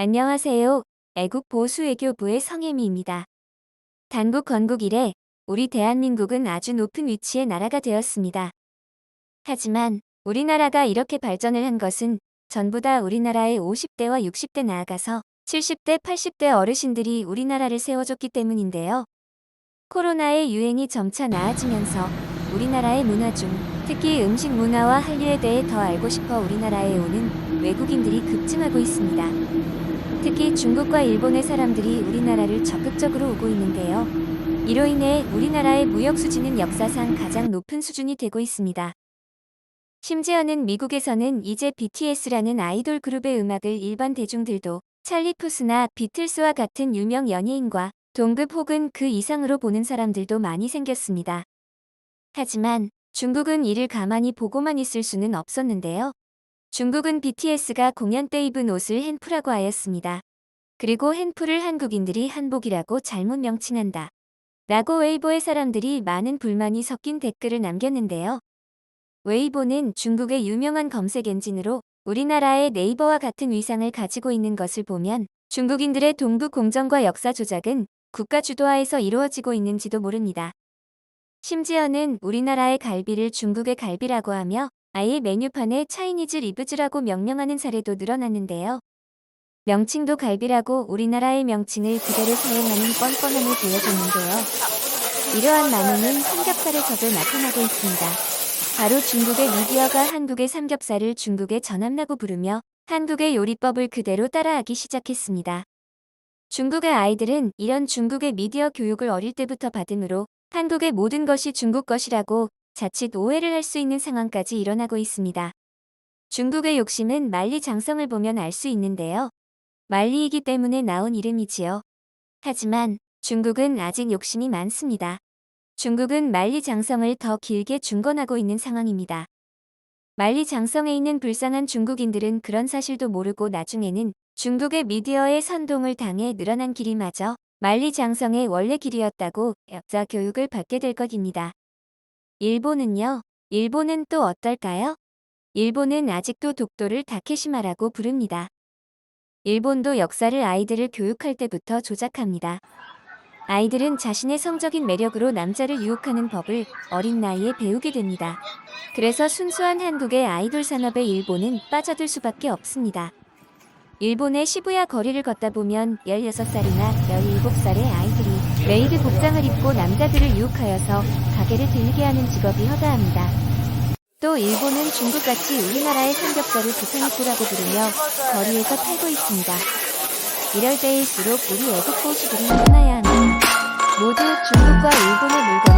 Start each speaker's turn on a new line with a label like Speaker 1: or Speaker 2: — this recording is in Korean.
Speaker 1: 안녕하세요. 애국보수외교부의 성혜미입니다. 단국 건국 이래 우리 대한민국은 아주 높은 위치의 나라가 되었습니다. 하지만 우리나라가 이렇게 발전을 한 것은 전부 다 우리나라의 50대와 60대 나아가서 70대, 80대 어르신들이 우리나라를 세워줬기 때문인데요. 코로나의 유행이 점차 나아지면서 우리나라의 문화 중 특히 음식 문화와 한류에 대해 더 알고 싶어 우리나라에 오는 외국인들이 급증하고 있습니다. 특히 중국과 일본의 사람들이 우리나라를 적극적으로 오고 있는데요. 이로 인해 우리나라의 무역 수지는 역사상 가장 높은 수준이 되고 있습니다. 심지어는 미국에서는 이제 BTS라는 아이돌 그룹의 음악을 일반 대중들도 찰리 푸스나 비틀스와 같은 유명 연예인과 동급 혹은 그 이상으로 보는 사람들도 많이 생겼습니다. 하지만 중국은 이를 가만히 보고만 있을 수는 없었는데요. 중국은 BTS가 공연 때 입은 옷을 헨프라고 하였습니다. 그리고 헨프를 한국인들이 한복이라고 잘못 명칭한다. 라고 웨이보의 사람들이 많은 불만이 섞인 댓글을 남겼는데요. 웨이보는 중국의 유명한 검색 엔진으로 우리나라의 네이버와 같은 위상을 가지고 있는 것을 보면 중국인들의 동북 공정과 역사 조작은 국가 주도하에서 이루어지고 있는지도 모릅니다. 심지어는 우리나라의 갈비를 중국의 갈비라고 하며 아예 메뉴판에 차이니즈 리브즈라고 명명하는 사례도 늘어났는데요. 명칭도 갈비라고 우리나라의 명칭을 그대로 사용하는 뻔뻔함을 보여줬는데요. 이러한 만행은 삼겹살에서도 나타나고 있습니다. 바로 중국의 미디어가 한국의 삼겹살을 중국의 전함라고 부르며 한국의 요리법을 그대로 따라하기 시작했습니다. 중국의 아이들은 이런 중국의 미디어 교육을 어릴 때부터 받으므로 한국의 모든 것이 중국 것이라고 자칫 오해를 할 수 있는 상황까지 일어나고 있습니다. 중국의 욕심은 만리장성을 보면 알 수 있는데요. 만리이기 때문에 나온 이름이지요. 하지만 중국은 아직 욕심이 많습니다. 중국은 만리장성을 더 길게 중건하고 있는 상황입니다. 만리장성에 있는 불쌍한 중국인들은 그런 사실도 모르고 나중에는 중국의 미디어의 선동을 당해 늘어난 길이마저 만리장성의 원래 길이었다고 역사 교육을 받게 될 것입니다. 일본은요? 일본은 또 어떨까요? 일본은 아직도 독도를 다케시마라고 부릅니다. 일본도 역사를 아이들을 교육할 때부터 조작합니다. 아이들은 자신의 성적인 매력으로 남자를 유혹하는 법을 어린 나이에 배우게 됩니다. 그래서 순수한 한국의 아이돌 산업에 일본은 빠져들 수밖에 없습니다. 일본의 시부야 거리를 걷다 보면 16살이나 17살의 아이들이 메이드 복장을 입고 남자들을 유혹하여서 가게를 들리게 하는 직업이 허다합니다. 또 일본은 중국같이 우리나라의 삼겹살을 부타니꾸라고 부르며 거리에서 팔고 있습니다. 이럴 때일수록 우리 애국보수들이 일어나야 합니다. 모두 중국과 일본의 물건